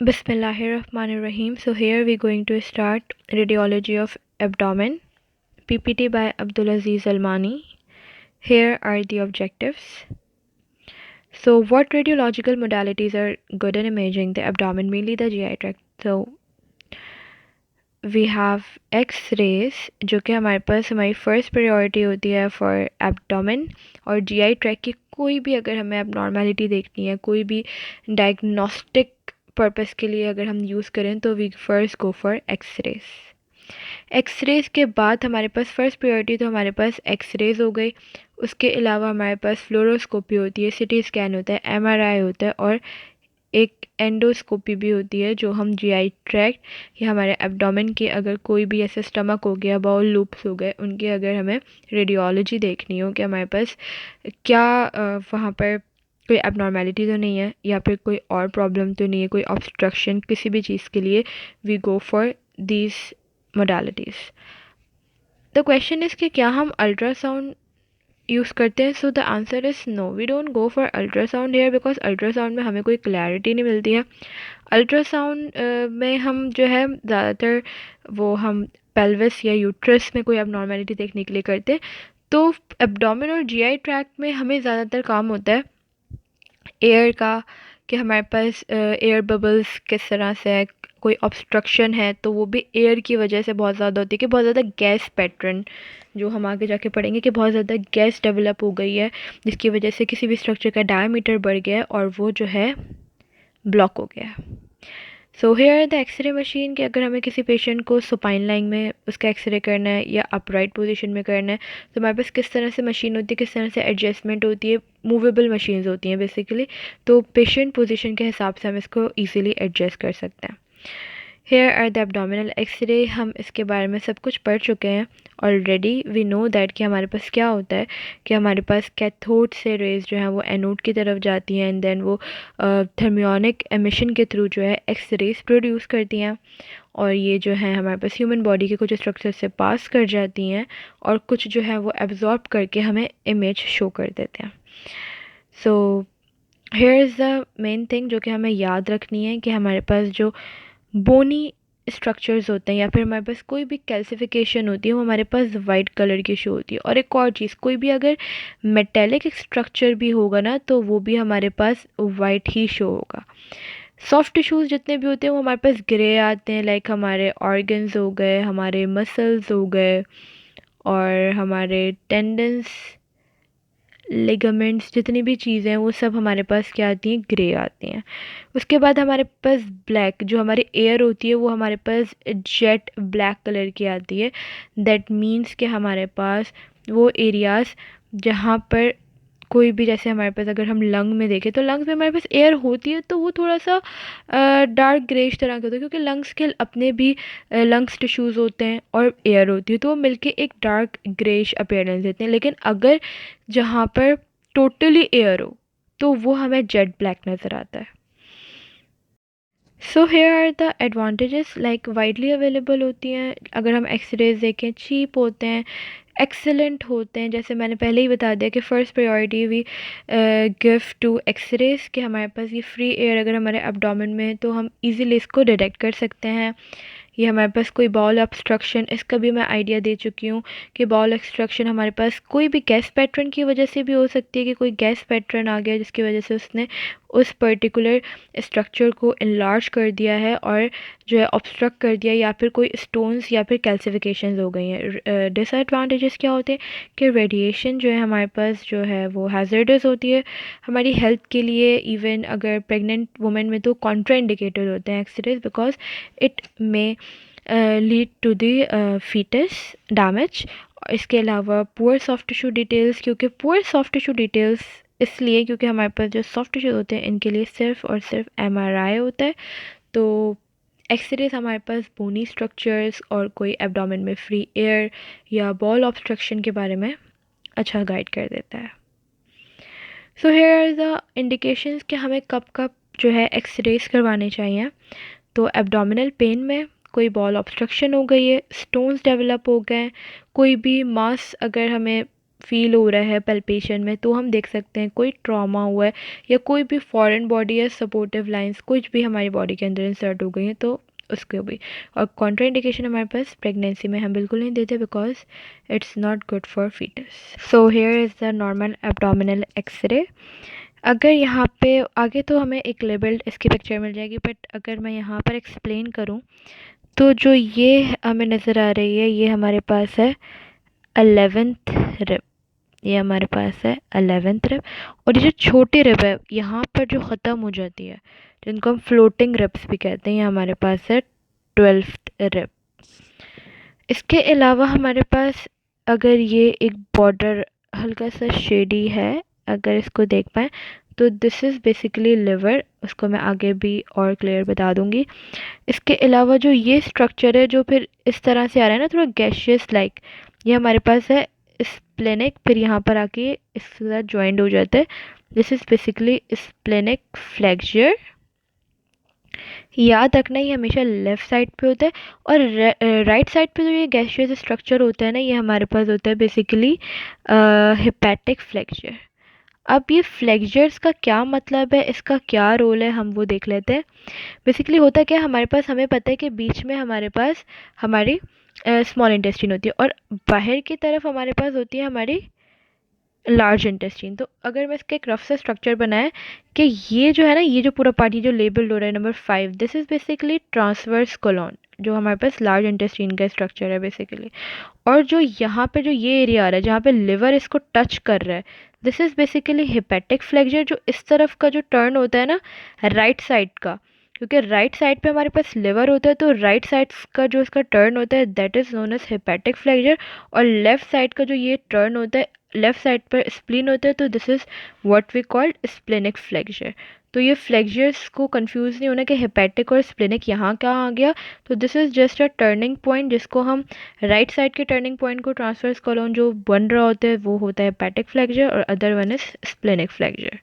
Bismillahirrahmanirrahim. So here we're going to start radiology of abdomen, PPT by Abdulaziz Almani. Here are the objectives. So what radiological modalities are good in imaging the abdomen, mainly the GI tract? So we have X-rays, जो कि हमारे पास हमारी first priority होती है for abdomen, और GI tract की कोई भी अगर हमें एबनॉर्मेलिटी देखनी है, कोई भी डायग्नोस्टिक पर्पस के लिए अगर हम यूज़ करें तो we first go for X rays के बाद हमारे पास फर्स्ट प्रायोरिटी तो हमारे पास एक्स-रेज़ हो गई। उसके अलावा हमारे पास फ्लोरोस्कोपी होती है, सिटी स्कैन होता है, एमआरआई होता है, और एक एंडोस्कोपी भी होती है जो हम जीआई ट्रैक्ट या हमारे एब्डोमेन के अगर कोई भी ऐसे स्टमक हो गया, बाउल लूप्स हो गए, उनके अगर हमें रेडियोलॉजी देखनी हो कि हमारे पास क्या वहाँ पर कोई एबनॉर्मेलिटी तो नहीं है या फिर कोई और प्रॉब्लम तो नहीं है, कोई ऑब्स्ट्रक्शन किसी भी चीज़ के लिए, we go for these modalities. The question is कि क्या हम अल्ट्रासाउंड यूज़ करते हैं? So the answer is no, we don't go for ultrasound here, because ultrasound में हमें कोई क्लैरिटी नहीं मिलती है। अल्ट्रासाउंड में हम जो है ज़्यादातर वो हम पेल्विस या यूट्रस में कोई एबनॉर्मेलिटी देखने के लिए करते हैं। तो एब्डोमेन और जीआई ट्रैक्ट में हमें ज़्यादातर काम होता है एयर का, कि हमारे पास एयर बबल्स किस तरह से है, कोई ऑब्स्ट्रक्शन है तो वो भी एयर की वजह से बहुत ज़्यादा होती है, कि बहुत ज़्यादा गैस पैटर्न जो हम आगे जाके पढ़ेंगे कि बहुत ज़्यादा गैस डेवलप हो गई है, जिसकी वजह से किसी भी स्ट्रक्चर का डायमीटर बढ़ गया है और वो जो है ब्लॉक हो गया है। So here the X ray machine, कि अगर हमें किसी पेशेंट को सुपाइन लाइन में उसका एक्सरे करना है या अपराइट पोजीशन में करना है तो हमारे पास किस तरह से मशीन होती है, किस तरह से एडजस्टमेंट होती है, मूवेबल मशीन्स होती हैं बेसिकली, तो पेशेंट पोजीशन के हिसाब से हम इसको ईजिली एडजस्ट कर सकते हैं। Here are the abdominal X ray, हम इसके बारे में सब कुछ पढ़ चुके हैं ऑलरेडी। वी नो दैट कि हमारे पास क्या होता है, कि हमारे पास कैथोड से रेज जो है वो एनोड की तरफ जाती हैं एंड देन वो थर्मियोनिक एमिशन के थ्रू जो है एक्स रेज प्रोड्यूस करती हैं, और ये जो है हमारे पास ह्यूमन बॉडी के कुछ स्ट्रक्चर से पास कर जाती हैं और कुछ जो है वो एब्जॉर्ब करके हमें इमेज शो कर देते हैं। सो here is the main thing जो कि हमें याद रखनी है, कि हमारे पास जो बोनी स्ट्रक्चर्स होते हैं या फिर हमारे पास कोई भी कैल्सिफिकेशन होती है वो हमारे पास वाइट कलर की शो होती है। और एक और चीज़, कोई भी अगर मेटेलिक स्ट्रक्चर भी होगा ना तो वो भी हमारे पास वाइट ही शो होगा। सॉफ्ट टिश्यूज़ जितने भी होते हैं वो हमारे पास ग्रे आते हैं, लाइक हमारे ऑर्गन्स हो गए, हमारे मसल्स हो गए, और हमारे टेंडन्स, लिगामेंट्स, जितनी भी चीज़ें हैं वो सब हमारे पास क्या आती हैं, ग्रे आती हैं। उसके बाद हमारे पास ब्लैक, जो हमारी एयर होती है वो हमारे पास जेट ब्लैक कलर की आती है। दैट मीन्स कि हमारे पास वो एरियाज़ जहाँ पर कोई भी, जैसे हमारे पास अगर हम लंग में देखें तो लंग्स में हमारे पास एयर होती है तो वो थोड़ा सा डार्क ग्रेश तरह का होता है, क्योंकि लंग्स के अपने भी लंग्स टिश्यूज़ होते हैं और एयर होती है तो वो मिलके एक डार्क ग्रेश अपीयरेंस देते हैं। लेकिन अगर जहाँ पर टोटली एयर हो तो वो हमें जेट ब्लैक नज़र आता है। So here are the advantages, like widely available होती हैं, अगर हम एक्सरेज देखें चीप होते हैं, एक्सेलेंट होते हैं, जैसे मैंने पहले ही बता दिया कि first priority we give to X rays, कि हमारे पास ये फ्री एयर अगर हमारे एब्डोमेन में है तो हम इजीली इसको डिटेक्ट कर सकते हैं। ये हमारे पास कोई बाउल ऑब्स्ट्रक्शन, इसका भी मैं आइडिया दे चुकी हूँ कि बाउल ऑब्स्ट्रक्शन हमारे पास कोई भी गैस पैटर्न की वजह से भी हो सकती है, कि कोई गैस पैटर्न आ गया जिसकी वजह से उसने उस पर्टिकुलर स्ट्रक्चर को इनलार्ज कर दिया है और जो है ऑब्स्ट्रक्ट कर दिया, या फिर कोई स्टोन्स या फिर कैल्सिफिकेशंस हो गई हैं। डिसएडवांटेजेस क्या होते हैं, कि रेडिएशन जो है हमारे पास जो है वो हैज़र्डस होती है हमारी हेल्थ के लिए, इवन अगर प्रेग्नेंट वुमेन में तो कॉन्ट्राइंडिकेटेड होते हैं X rays, because it may lead to the foetus damage. इसके अलावा पुअर सॉफ्ट टिश्यू डिटेल्स, क्योंकि पुअर सॉफ्ट टिश्यू डिटेल्स इसलिए क्योंकि हमारे पास जो सॉफ्ट टिश्यू होते हैं इनके लिए सिर्फ और सिर्फ एमआरआई होता है, तो एक्सरेज हमारे पास बोनी स्ट्रक्चर्स और कोई एब्डोमेन में फ्री एयर या बॉल ऑब्स्ट्रक्शन के बारे में अच्छा गाइड कर देता है। So here are the indications कि हमें कब कब जो है एक्सरेज करवाने चाहिए। तो एब्डोमिनल पेन में कोई बॉल ऑब्स्ट्रक्शन हो गई है, स्टोन्स डेवलप हो गए हैं, कोई भी मास अगर हमें फील हो रहा है पल्पेशन में, तो हम देख सकते हैं कोई ट्रॉमा हुआ है या कोई भी फॉरेन बॉडी या सपोर्टिव लाइंस कुछ भी हमारी बॉडी के अंदर इंसर्ट हो गई हैं तो उसको भी। और कॉन्ट्राइंडिकेशन हमारे पास प्रेगनेंसी में हम बिल्कुल नहीं देते because it's not good for foetus. So here is the normal abdominal X ray. अगर यहाँ पे आगे तो हमें एक लेबल्ड इसकी पिक्चर मिल जाएगी, बट अगर मैं यहाँ पर एक्सप्लेन करूँ तो जो ये हमें नज़र आ रही है ये हमारे पास है 11th रिब। ये हमारे पास है 11th रिब। और ये जो छोटी रिब है यहाँ पर जो ख़त्म हो जाती है, जिनको हम फ्लोटिंग रिब्स भी कहते हैं, ये हमारे पास है 12th रिब। इसके अलावा हमारे पास अगर ये एक बॉर्डर हल्का सा शेडी है, अगर इसको देख पाएँ तो दिस इज़ बेसिकली लिवर, उसको मैं आगे भी और क्लियर बता दूंगी। इसके अलावा जो ये स्ट्रक्चर है जो फिर इस तरह से आ रहा है ना थोड़ा गैशियस लाइक, ये हमारे पास है स्प्लेनिक, फिर यहाँ पर आके इसके साथ ज्वाइंट हो जाता है। This is basically splenic flexure. याद रखना ये हमेशा लेफ़्ट साइड पे होता है, और राइट साइड पे जो ये गैशियस स्ट्रक्चर होता है ना ये हमारे पास होता है बेसिकली हिपैटिक फ्लैक्चर। अब ये फ्लैक्चर्स का क्या मतलब है, इसका क्या रोल है, हम वो देख लेते हैं। बेसिकली होता क्या है हमारे पास, हमें पता है कि बीच में हमारे पास हमारी स्मॉल इंटेस्टाइन होती है और बाहर की तरफ हमारे पास होती है हमारी लार्ज इंटेस्टाइन। तो अगर मैं इसका एक रफ सा स्ट्रक्चर बनाए कि ये जो है ना, ये जो पूरा पार्ट ये जो लेबल्ड हो रहा है number 5, this is basically transverse colon, जो हमारे पास लार्ज इंटेस्टाइन का स्ट्रक्चर है बेसिकली। और जो यहाँ पे जो ये एरिया आ रहा है जहाँ पे लिवर इसको टच कर रहा है, this is basically hepatic flexure. जो इस तरफ का जो टर्न होता है ना राइट साइड का, क्योंकि राइट साइड पे हमारे पास लिवर होता है तो राइट साइड का जो इसका टर्न होता है that is known as hepatic flexure. और लेफ़्ट साइड का जो ये टर्न होता है, लेफ़्ट साइड पर स्प्लीन होता है तो this is what we called splenic flexure. तो ये फ्लैक्चर्स को कंफ्यूज नहीं होना कि हिपैटिक और स्प्लेनिक यहाँ कहाँ आ गया। तो this is just a turning point जिसको हम राइट साइड के टर्निंग पॉइंट को ट्रांसवर्स कोलॉन जो बन रहा होता है वो होता है हिपैटिक फ्लैक्चर और other one is splenic flexure.